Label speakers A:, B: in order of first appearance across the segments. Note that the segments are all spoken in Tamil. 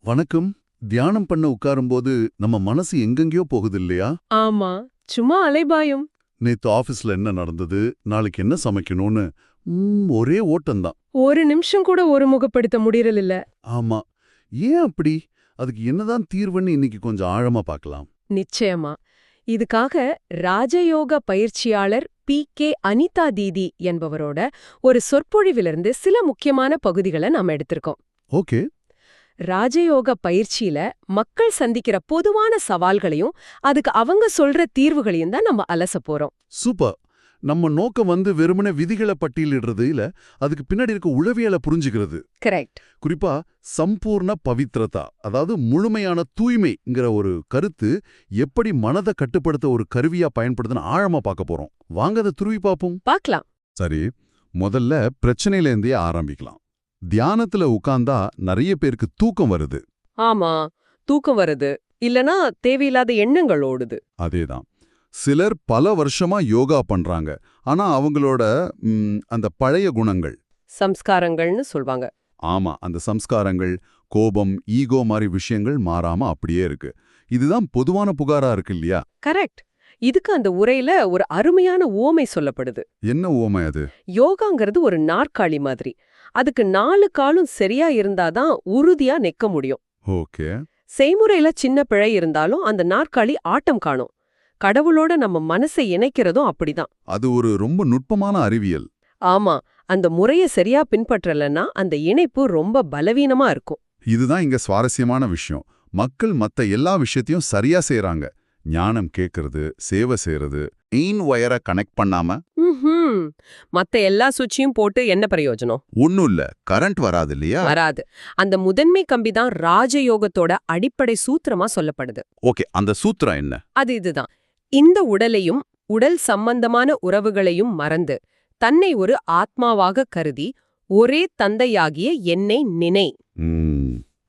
A: வணக்கம். தியானம் பண்ண உட்காரும்போது நம்ம மனசு எங்கெங்கேயோ போகுது இல்லையா?
B: ஆமா, சும்மா அலைபாயும்.
A: நேத்து ஆபீஸ்ல என்ன நடந்தது, நாளைக்கு என்ன சமைக்கணும்னு ஒரே ஓட்டம்தான்.
B: ஒரு நிமிஷம் கூட ஒருமுகப்படுத்த முடியறதில்ல.
A: ஆமா. ஏன் அப்படி? அதுக்கு என்னதான் தீர்வுன்னு இன்னைக்கு கொஞ்சம் ஆழமா பார்க்கலாம்.
B: நிச்சயமா. இதுக்காக ராஜயோக பயிற்சியாளர் பி.கே. அனிதா தீதி என்பவரோட ஒரு சொற்பொழிவிலிருந்து சில முக்கியமான பகுதிகளை நாம எடுத்திருக்கோம்.
A: ஓகே.
B: ராஜயோக பயிற்சியில மக்கள் சந்திக்கிற பொதுவான சவால்களையும் அதுக்கு அவங்க சொல்ற தீர்வுகளையும் தான் நம்ம அலச போறோம்.
A: சூப்பர். நம்ம நோக்கம் வெறுமனே விதிகளை பட்டியலிடுறது இல்ல, அதுக்கு பின்னாடி இருக்க உளவியலை புரிஞ்சுக்கிறது.
B: கரெக்ட்.
A: குறிப்பா சம்பூர்ண பவித்ரதா, அதாவது முழுமையான தூய்மைங்கிற ஒரு கருத்து எப்படி மனதை கட்டுப்படுத்த ஒரு கருவியா பயன்படுதுன்னு ஆழமா பார்க்க போறோம். வாங்க அதை துருவி பார்ப்போம்.
B: பார்க்கலாம்.
A: சரி, முதல்ல பிரச்சனையிலேருந்தே ஆரம்பிக்கலாம். தியானத்துல உட்கார்ந்தா நிறைய பேருக்கு தூக்கம் வருது.
B: ஆமா, தூக்கம் வருது. இல்லனா தேவையில்லாத எண்ணங்கள் ஓடுது.
A: அதேதான். சிலர் பல வருஷமா யோகா பண்றாங்க, ஆனா அவங்களோட அந்த பழைய குணங்கள்,
B: சம்ஸ்காரங்கள்னு சொல்வாங்க.
A: ஆமா, அந்த சம்ஸ்காரங்கள், கோபம், ஈகோ மாதிரி விஷயங்கள் மாறாம அப்படியே இருக்கு. இதுதான் பொதுவான புகாரா இருக்கு இல்லையா?
B: கரெக்ட். இதுக்கு அந்த உரையில ஒரு அருமையான உவமை சொல்லப்படுது.
A: என்ன உவமை அது?
B: யோகாங்கிறது ஒரு நாற்காலி மாதிரி. அதுக்கு 4 காலும் சரியா இருந்தாதான் உறுதியா நிக்க முடியும்.
A: ஓகே.
B: செய்முறையில சின்ன பிழை இருந்தாலும் அந்த நாற்காலி ஆட்டம் காணும். கடவுளோட நம்ம மனசை இணைக்கிறதும் அப்படிதான்.
A: அது ஒரு ரொம்ப நுட்பமான அறிவியல்.
B: ஆமா, அந்த முறைய சரியா பின்பற்றலன்னா அந்த இணைப்பு ரொம்ப பலவீனமா இருக்கும்.
A: இதுதான் இங்க சுவாரஸ்யமான விஷயம். மக்கள் மத்த எல்லா விஷயத்தையும் சரியா செய்றாங்க. ஞானம் கேட்கறது, சேவை செய்யறது, மெயின் வயரை கனெக்ட் பண்ணாம
B: மத்த எல்லா சுவிட்சையும் போட்டு என்ன பிரயோஜனம்?
A: ஒன்னும் இல்ல, கரண்ட் வராது இல்லையா?
B: வராது. அந்த முதன்மை கம்பி தான் ராஜயோகத்தோட அடிப்படை சூத்திரமா சொல்லப்படுது.
A: ஓகே, அந்த சூத்திரம் என்ன?
B: அது இதுதான். இந்த உடலையும் உடல் சம்பந்தமான உறவுகளையும் மறந்து தன்னை ஒரு ஆத்மாவாக கருதி ஒரே தந்தையாகிய என்னை நினை.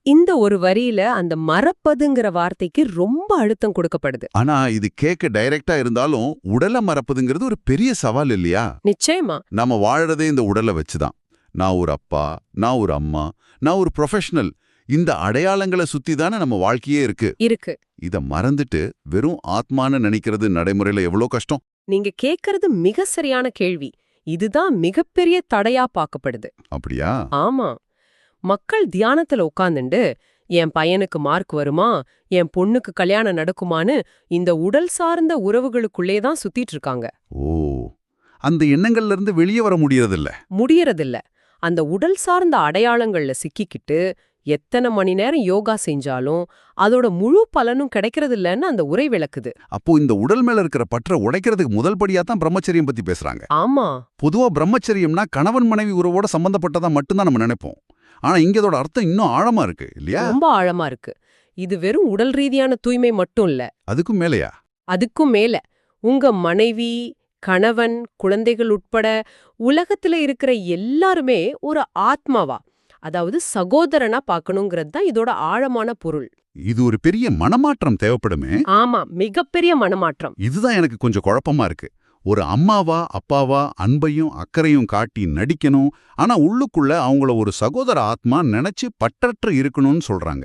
B: இந்த ஒரு வரியில அந்த மறப்பதுங்கிற வார்த்தைக்கு ரொம்ப அழுத்தம் கொடுக்கப்படுது.
A: ஆனா இது கேட்க டைரக்டா இருந்தாலும் உடலை மறப்பதுங்கிறது ஒரு பெரிய சவால் இல்லையா?
B: நிச்சயமா.
A: நாம வாழறதே இந்த உடலை வச்சுதான். நான் ஒரு அப்பா, நான் ஒரு அம்மா, நான் ஒரு ப்ரொஃபஷனல். இந்த அடையாளங்களை சுத்தி தானே நம்ம வாழ்க்கையே இருக்கு. இத மறந்துட்டு வெறும் ஆத்மான்னு நினைக்கிறது நடைமுறையில எவ்வளவு கஷ்டம்.
B: நீங்க கேக்குறது மிக சரியான கேள்வி. இதுதான் மிகப்பெரிய தடையா பார்க்கப்படுது.
A: அப்படியா?
B: ஆமா. மக்கள் தியானத்துல உட்கார்ந்துண்டு என் பையனுக்கு மார்க் வருமா, என் பொண்ணுக்கு கல்யாணம் நடக்குமான்னு இந்த உடல் சார்ந்த உறவுகளுக்குள்ளே தான் சுத்திட்டு இருக்காங்க.
A: ஓ, அந்த எண்ணங்கள்ல இருந்து வெளியே வர
B: முடியறதில்ல. அந்த உடல் சார்ந்த அடையாளங்கள்ல சிக்கிக்கிட்டு எத்தனை மணி நேரம் யோகா செஞ்சாலும் அதோட முழு பலனும் கிடைக்கிறதில்லன்னு அந்த உரை விளக்குது.
A: அப்போ இந்த உடல் மேல இருக்கிற பற்ற உடைக்கிறதுக்கு முதல் படியா தான் பிரம்மச்சரியம் பத்தி பேசுறாங்க.
B: ஆமா.
A: பொதுவா பிரம்மச்சரியம்னா கணவன் மனைவி உறவோட சம்பந்தப்பட்டதா மட்டும்தான் நம்ம நினைப்போம். ஆனா இங்க அதோட அர்த்தம் இன்னும் ஆழமா இருக்கு இல்லையா?
B: ரொம்ப ஆழமா இருக்கு. இது வெறும் உடல் ரீதியான தூய்மை மட்டும் இல்ல.
A: அதுக்கும் மேலையா?
B: அதுக்கும் மேல உங்க மனைவி, கணவன், குழந்தைகள் உட்பட உலகத்துல இருக்கிற எல்லாருமே ஒரு ஆத்மாவா, அதாவது சகோதரனா பார்க்கணுங்கிறது தான் இதோட ஆழமான பொருள்.
A: இது ஒரு பெரிய மனமாற்றம் தேவைப்படுமே.
B: ஆமா, மிகப்பெரிய மனமாற்றம்.
A: இதுதான் எனக்கு கொஞ்சம் குழப்பமா இருக்கு. ஒரு அம்மாவா அப்பாவா அன்பையும் அக்கறையும் காட்டி நடிக்கணும், ஆனா உள்ளுக்குள்ள அவங்கள ஒரு சகோதர ஆத்மா நினைச்சு பற்றற்று இருக்கணும்னு சொல்றாங்க.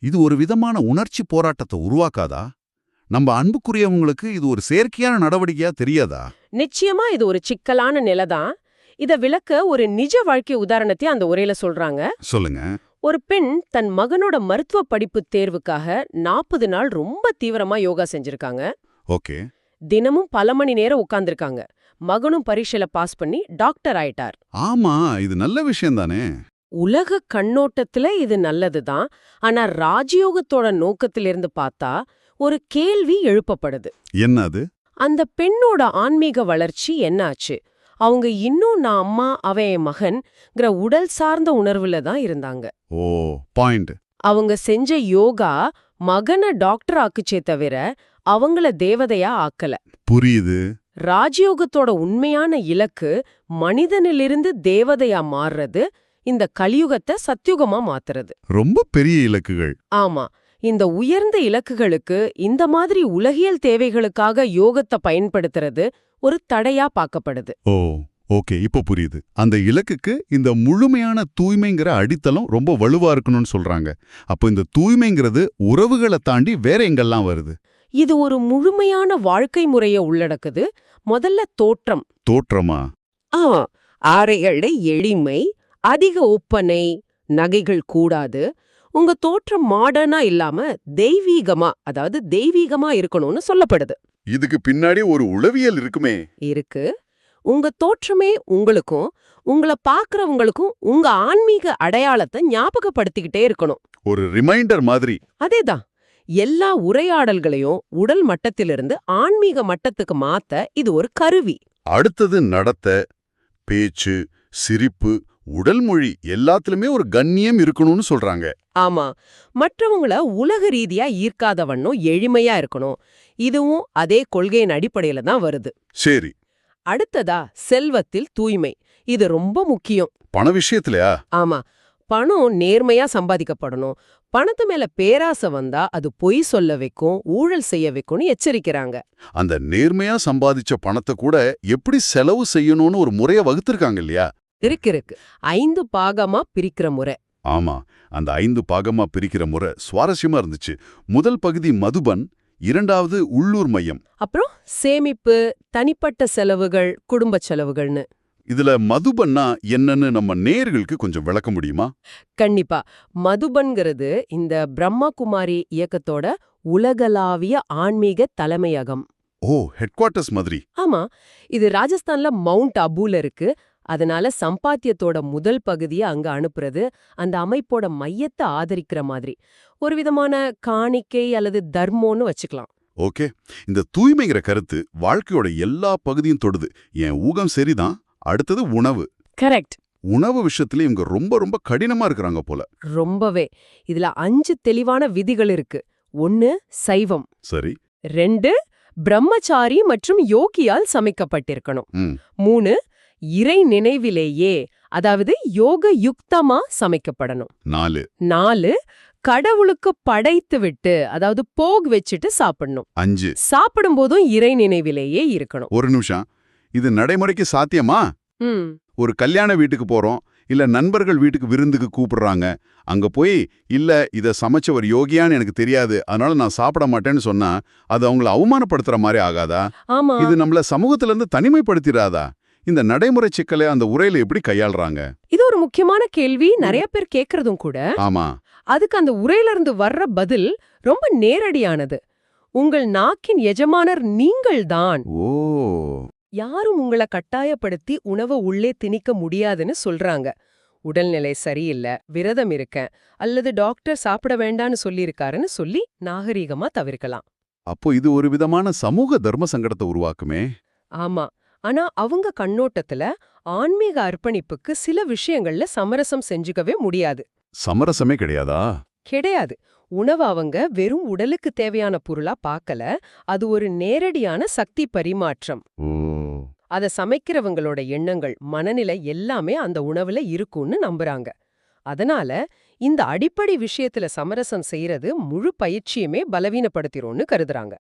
A: இது ஒரு விதமான உணர்ச்சி போராட்டத்தை உருவாக்காதா? நம்ம அன்புக்குரியவங்களுக்கு இது ஒரு செயற்கையான நடவடிக்கையா தெரியாதா?
B: நிச்சயமா இது ஒரு சிக்கலான நிலைதான். இத விளக்க ஒரு நிஜ வாழ்க்கை உதாரணத்தை அந்த உரையில சொல்றாங்க.
A: சொல்லுங்க.
B: ஒரு பெண் தன் மகனோட மருத்துவ படிப்பு தேர்வுக்காக 40 நாள் ரொம்ப தீவிரமா யோகா செஞ்சிருக்காங்க.
A: ஓகே.
B: தினமும் பல மணி நேரம் உட்கார்ந்திருக்காங்க. மகனும் பரீட்சையில பாஸ் பண்ணி டாக்டர் ஆயிட்டார்.
A: ஆமா, இது நல்ல விஷயம் தானே.
B: உலக கண்ணோட்டத்துல இது நல்லதுதான். ஆனா ராஜயோகத்தோட நோக்கத்திலிருந்து பார்த்தா ஒரு கேள்வி எழுப்பப்படுது.
A: என்ன அது? அந்த
B: பெண்ணோட ஆன்மீக வளர்ச்சி என்னாச்சு? அவங்க இன்னும் நான் அம்மா அவன் என் மகன்ங்கிற உடல் சார்ந்த உணர்வுல தான் இருந்தாங்க.
A: ஓ, பாயிண்ட்.
B: அவங்க செஞ்ச யோகா மகனை டாக்டர் ஆக்குச்சே தவிர அவங்கள தேவதையா ஆக்கல.
A: புரியுது.
B: ராஜயோகத்தோட உண்மையான இலக்கு மனிதனிலிருந்து தேவதையா மாறுறது, இந்த கலியுகத்தை சத்யுகமா மாத்துறது.
A: ரொம்ப பெரிய இலக்குகள்.
B: ஆமா. இந்த உயர்ந்த இலக்குகளுக்கு இந்த மாதிரி உலகியல் தேவைகளுக்காக யோகத்தை பயன்படுத்துறது ஒரு தடையா பார்க்கப்படுது.
A: ஓ, ஓகே, இப்போ புரியுது. அந்த இலக்குக்கு இந்த முழுமையான தூய்மைங்கிற அடித்தளம் ரொம்ப வலுவா இருக்கணும்னு சொல்றாங்க. அப்போ இந்த தூய்மைங்கிறது உறவுகளை தாண்டி வேற எங்கெல்லாம் வருது?
B: இது ஒரு முழுமையான வாழ்க்கை முறைய உள்ளடக்குது. முதல்ல தோற்றம்.
A: தோற்றமா?
B: ஆ ஆடைகள எளிமை, அதிக ஒப்பனை, நகைகள் கூடாது. உங்க தோற்றம் மாடர்னா இல்லாம தெய்வீகமா இருக்கணும்னு சொல்லப்படுது.
A: இதுக்கு பின்னாடி ஒரு உளவியல் இருக்குமே.
B: இருக்கு. உங்க தோற்றமே உங்களுக்கும், உங்கள பாக்குறவங்களுக்கும் உங்க ஆன்மீக அடையாளத்தை ஞாபகப்படுத்திக்கிட்டே இருக்கணும்.
A: ஒரு ரிமைண்டர் மாதிரி.
B: அதேதான். எல்லா உரையாடல்களையும் உடல் மட்டத்திலிருந்து ஆன்மீக மட்டத்துக்கு மாத்த இது ஒரு கருவி.
A: அடுத்தது நடத்தை, பேச்சு, சிரிப்பு, உடல் மொழி எல்லாத்துலயுமே ஒரு கண்ணியம் இருக்கணும்னு சொல்றாங்க.
B: ஆமா, மற்றவங்கள உலக ரீதியா ஈர்க்காதவண்ணும் எளிமையா இருக்கணும். இதுவும் அதே கொள்கையின் அடிப்படையில தான் வருது.
A: சரி.
B: அடுத்ததா செல்வத்தில் தூய்மை. இது ரொம்ப முக்கியம்.
A: பண விஷயத்திலயா?
B: ஆமா, பணம் நேர்மையா சம்பாதிக்கப்படணும். பணத்து மேல பேராசை வந்தா அது பொய் சொல்ல வைக்கும், ஊழல் செய்ய வைக்கும்னு எச்சரிக்கிறாங்க.
A: அந்த நேர்மையா சம்பாதிச்ச பணத்தை கூட எப்படி செலவு செய்யணும்னு ஒரு முறைய வகுத்திருக்காங்க இல்லையா?
B: இருக்கு 5 பாகமா பிரிக்கிற முறை.
A: ஆமா, அந்த 5 பாகமா பிரிக்கிற முறை சுவாரஸ்யமா இருந்துச்சு. முதல் பகுதி மதுபன், இரண்டாவது உள்ளூர் மையம்.
B: அப்புறம் சேமிப்பு, தனிப்பட்ட செலவுகள், குடும்ப செலவுகள்னு.
A: இதுல மதுபன்னா என்னன்னு நம்ம நேயர்களுக்கு கொஞ்சம் விளக்க முடியுமா?
B: கண்டிப்பா. மதுபன்கிறது இந்த பிரம்மகுமாரி இயக்கத்தோட உலகளாவிய ஆன்மீக தலைமையகம்.
A: ஓ, ஹெட் குவார்ட்டர்ஸ் மாதிரி.
B: ஆமா, இது ராஜஸ்தான்ல மவுண்ட் அபூல இருக்கு. அதனால சம்பாத்தியத்தோட முதல் பகுதியை அங்க அனுப்புறது அந்த அமைப்போட மையத்தை ஆதரிக்கிற மாதிரி ஒரு விதமான காணிக்கை அல்லது தர்மம்னு வச்சுக்கலாம்.
A: ஓகே, இந்த தூய்மைங்கிற கருத்து வாழ்க்கையோட எல்லா பகுதியும் தொடுது. என் ஊகம் சரிதான். அடுத்தது உணவு.
B: கரெக்ட்.
A: உணவு விஷயத்துல இவங்க ரொம்ப ரொம்ப கடினமா இருக்கிறாங்க போல.
B: ரொம்பவே. இதுல 5 தெளிவான விதிகள் இருக்கு. 1 சைவம்.
A: சரி.
B: 2 பிரம்மச்சாரி மற்றும் யோகியால் சமைக்கப்பட்டிருக்கணும்.
A: ம்.
B: 3 இறை நினைவிலேயே, அதாவது யோக யுக்தமா சமைக்கப்படணும். 4 கடவுளுக்கு படைத்து விட்டு, அதாவது போக் வச்சுட்டு சாப்பிடணும்.
A: 5
B: சாப்பிடும் போதும் இறை நினைவிலேயே இருக்கணும்.
A: ஒரு நிமிஷம், இது நடைமுறைக்கு சாத்தியமா?
B: ம்.
A: ஒரு கல்யாண வீட்டுக்கு போறோம், இல்ல நண்பர்கள் வீட்டுக்கு விருந்துக்கு கூப்பிடுறாங்க. அங்க போய் இல்ல இத சமைச்சவர் யோகியான்னு எனக்கு தெரியாது, அதனால நான் சாப்பிட மாட்டேன்னு சொன்னா அது அவங்கள அவமானப்படுத்துற மாதிரி ஆகாதா?
B: ஆமா.
A: இது நம்மள சமூகத்துல இருந்து தனிமைப்படுத்திடாதா? இந்த நடைமுறை சிக்கலை அந்த உரையில எப்படி கையாளுறாங்க?
B: இது ஒரு முக்கியமான கேள்வி. நிறைய பேர் கேக்குறதும் கூட.
A: ஆமா.
B: அதுக்கு அந்த உரையில இருந்து வர்ற பதில் ரொம்ப நேரடியானது. உங்கள் நாக்கின் எஜமானர் நீங்கள்தான்.
A: ஓ.
B: யாரும் உங்களை கட்டாயப்படுத்தி உணவை உள்ளே திணிக்க முடியாதுன்னு சொல்றாங்க. உடல்நிலை சரியில்லை, விரதம் இருக்கேன், அல்லது டாக்டர் சாப்பிட வேண்டான்னு சொல்லியிருக்காருன்னு சொல்லி நாகரீகமா தவிர்க்கலாம்.
A: அப்போ இது ஒரு விதமான சமூக தர்ம சங்கடத்தை உருவாக்குமே.
B: ஆமா, ஆனா அவங்க கண்ணோட்டத்துல ஆன்மீக அர்ப்பணிப்புக்கு சில விஷயங்கள்ல சமரசம் செஞ்சுக்கவே முடியாது.
A: சமரசமே கிடையாதா?
B: கிடையாது. உணவு அவங்க வெறும் உடலுக்கு தேவையான பொருளா பார்க்கல, அது ஒரு நேரடியான சக்தி பரிமாற்றம்.
A: ஓ.
B: அத சமைக்கிறவங்களோட எண்ணங்கள், மனநிலை எல்லாமே அந்த உணவுல இருக்கும்னு நம்புறாங்க. அதனால இந்த அடிப்படை விஷயத்துல சமரசம் செய்யறது முழு பயிற்சியுமே பலவீனப்படுத்திரும்னு கருதுறாங்க.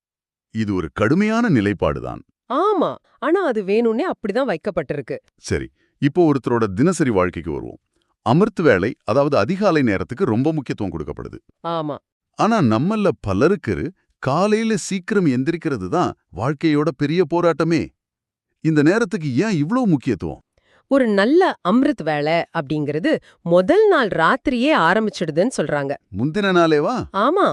A: இது ஒரு கடுமையான நிலைப்பாடுதான்.
B: ஆமா, ஆனா அது வேணும்னே அப்படிதான் வைக்கப்பட்டிருக்கு.
A: சரி, இப்போ ஒருத்தரோட தினசரி வாழ்க்கைக்கு வருவோம். அமிர்த வேளை, அதாவது அதிகாலை நேரத்துக்கு ரொம்ப முக்கியத்துவம் கொடுக்கப்படுது.
B: ஆமா.
A: ஆனா நம்மள பலருக்கு காலையில சீக்கிரம் எந்திரிக்கிறது தான் வாழ்க்கையோட பெரிய போராட்டமே. இந்த நேரத்துக்கு ஏன் இவ்ளோ முக்கியத்துவம்?
B: ஒரு நல்ல அமிர்த் வேளை அப்படிங்கிறது முதல் நாள் ராத்திரியே ஆரம்பிச்சிடுதுன்னு சொல்றாங்க.
A: முந்தின நாளேவா?
B: ஆமா,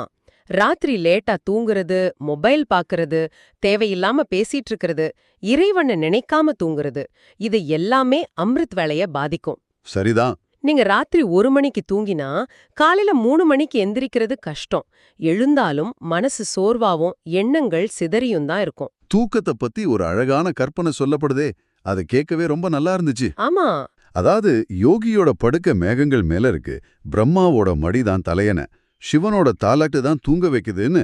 B: ராத்திரி லேட்டா தூங்குறது, மொபைல் பாக்குறது, தேவையில்லாம பேசிட்டு இருக்கிறது, இறைவனை நினைக்காம தூங்குறது, இது எல்லாமே அமிர்த் வேளைய பாதிக்கும்.
A: சரிதான்.
B: நீங்க ராத்திரி 1 மணிக்கு தூங்கினா காலையில 3 மணிக்கு எந்திரிக்கிறது கஷ்டம். எழுந்தாலும் மனசு சோர்வாவும் எண்ணங்கள் சிதறியும் தான் இருக்கும்.
A: தூக்கத்தை பத்தி ஒரு அழகான கற்பனை சொல்லப்படுதே, அதை கேட்கவே ரொம்ப நல்லா இருந்துச்சு.
B: ஆமா.
A: அதாவது யோகியோட படுக்க மேகங்கள் மேல இருக்கு, பிரம்மாவோட மடிதான் தலையன, சிவனோட தாலாட்டு தான் தூங்க வைக்குதுன்னு.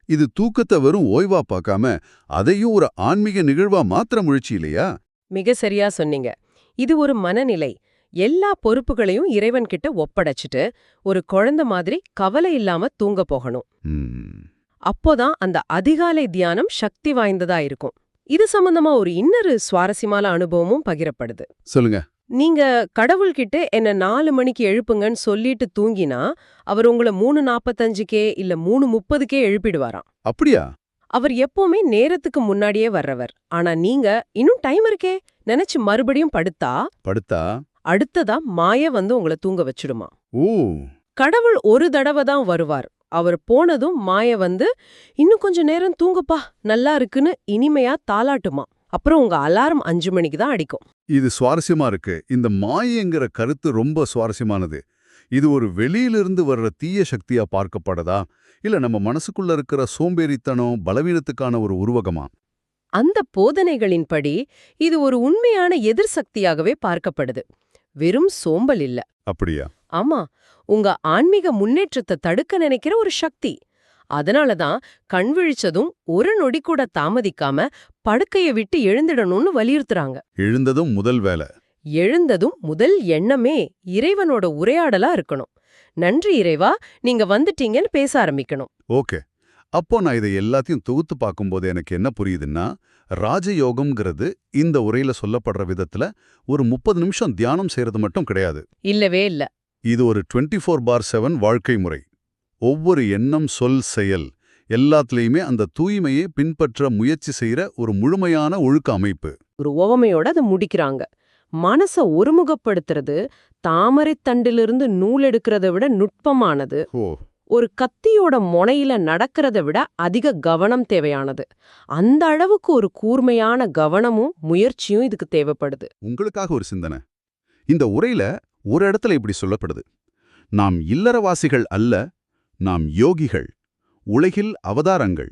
A: இது தூக்கத்தை வெறும் ஓய்வா பார்க்காம அதையும் ஒரு ஆன்மீக நிகழ்வா மாத்திர முயற்சி இல்லையா?
B: மிக சரியா சொன்னீங்க. இது ஒரு மனநிலை. எல்லா பொறுப்புகளையும் இறைவன் கிட்ட ஒப்படைச்சிட்டு ஒரு குழந்தை மாதிரி கவலை இல்லாம தூங்க போகணும். அப்போதான் அந்த அதிகாலை தியானம் சக்தி வாய்ந்ததா இருக்கும். இது சம்பந்தமா ஒரு இன்னொரு சுவாரஸ்யமான அனுபவமும் பகிரப்படுது.
A: சொல்லுங்க.
B: நீங்க கடவுள்கிட்ட என்ன 4 மணிக்கு எழுப்புங்கன்னு சொல்லிட்டு தூங்கினா அவர் உங்கள 3:45க்கே இல்ல 3:30க்கே எழுப்பிடுவாராம்.
A: அப்படியா?
B: அவர் எப்பவுமே நேரத்துக்கு முன்னாடியே வர்றவர். ஆனா நீங்க இன்னும் டைம் இருக்கே நினைச்சு மறுபடியும்
A: படுத்தா
B: அடுத்ததா மாய வந்து உங்கள தூங்க வச்சிடுமா.
A: ஓ.
B: கடவுள் ஒரு தடவை தான் வருவார். அவர் போனதும் மாய வந்து இன்னும் கொஞ்ச நேரம் தூங்குப்பா நல்லா இருக்குன்னு இனிமையா தாலாட்டுமா. அப்புறம் உங்க அலாரம் 5 மணிக்கு தான் அடிக்கும்.
A: இது சுவாரஸ்யமா இருக்கு. இந்த மாயங்கிற கருத்து ரொம்ப சுவாரஸ்யமானது. இது ஒரு வெளியிலிருந்து வர்ற தீய சக்தியா பார்க்கப்படதா இல்ல நம்ம மனசுக்குள்ள இருக்கிற சோம்பேறித்தனம் பலவீனத்துக்கான ஒரு உருவகமா?
B: அந்த போதனைகளின்படி இது ஒரு உண்மையான எதிர்சக்தியாகவே பார்க்கப்படுது. வெறும் சோம்பல் இல்ல.
A: அப்படியா?
B: ஆமா, உங்க ஆன்மீக முன்னேற்றத்தை தடுக்க நினைக்கிற ஒரு சக்தி. அதனாலதான் கண் விழிச்சதும் ஒரு நொடி கூட தாமதிக்காம படுக்கைய விட்டு எழுந்திடணும்னு வலியுறுத்துறாங்க.
A: எழுந்ததும் முதல் வேலை.
B: எழுந்ததும் முதல் எண்ணமே இறைவனோட உரையாடலா இருக்கணும். நன்றி இறைவா, நீங்க வந்துட்டீங்கன்னு பேச ஆரம்பிக்கணும்.
A: ஓகே. அப்போ நான் இதை எல்லாத்தையும் தொகுத்து பார்க்கும்போது எனக்கு என்ன புரியுதுன்னா, ராஜயோகம்ங்கிறது இந்த உரையில சொல்லப்படுற விதத்துல ஒரு 30 நிமிஷம் தியானம் செய்யறது மட்டும் கிடையாது.
B: இல்லவே இல்ல.
A: இது ஒரு 24/7 வாழ்க்கை முறை. ஒவ்வொரு எண்ணம், சொல், செயல் எல்லாத்துலயுமே அந்த தூய்மையை பின்பற்ற முயற்சி செய்யற ஒரு முழுமையான ஒழுக்க அமைப்பு.
B: ஒரு உவமையோட அதை முடிக்கிறாங்க. மனச ஒருமுகப்படுத்துறது தாமரைத் தண்டிலிருந்து நூல் எடுக்கிறத விட நுட்பமானது.
A: ஓ.
B: ஒரு கத்தியோட முனையில நடக்கிறத விட அதிக கவனம் தேவையானது. அந்த அளவுக்கு ஒரு கூர்மையான கவனமும் முயற்சியும் இதுக்கு தேவைப்படுது.
A: உங்களுக்காக ஒரு சிந்தனை. இந்த உரையில ஒரு இடத்துல இப்படி சொல்லப்படுது. நாம் இல்லறவாசிகள் அல்ல, நாம் யோகிகள், உலகில் அவதாரங்கள்.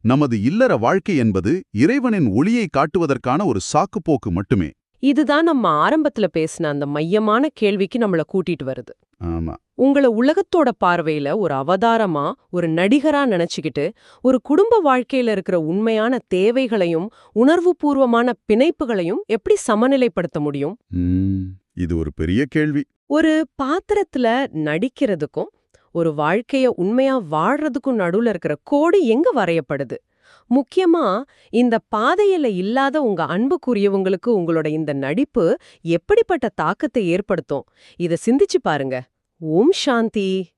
A: நமது இல்லற வாழ்க்கை என்பது இறைவனின் ஒளியை காட்டுவதற்கான ஒரு சாக்குப்போக்கு மட்டுமே.
B: இதுதான் நம்ம ஆரம்பத்துல பேசின அந்த மையமான கேள்விக்கு நம்மள கூட்டிட்டு வருது.
A: ஆமா.
B: உங்கள உலகத்தோட பார்வையில ஒரு அவதாரமா, ஒரு நடிகரா நினைச்சுக்கிட்டு, ஒரு குடும்ப வாழ்க்கையில இருக்கிற உண்மையான தேவைகளையும் உணர்வுபூர்வமான பிணைப்புகளையும் எப்படி சமநிலைப்படுத்த முடியும்?
A: இது ஒரு பெரிய கேள்வி.
B: ஒரு பாத்திரத்துல நடிக்கிறதுக்கும் ஒரு வாழ்க்கைய உண்மையா வாழ்றதுக்கும் நடுவுல இருக்கிற கோடு எங்க வரையப்படுது? முக்கியமா இந்த பாதையில இல்லாத உங்க அன்புக்குரியவங்களுக்கு உங்களோட இந்த நடிப்பு எப்படிப்பட்ட தாக்கத்தை ஏற்படுத்தும்? இத சிந்திச்சு பாருங்க. ஓம் சாந்தி.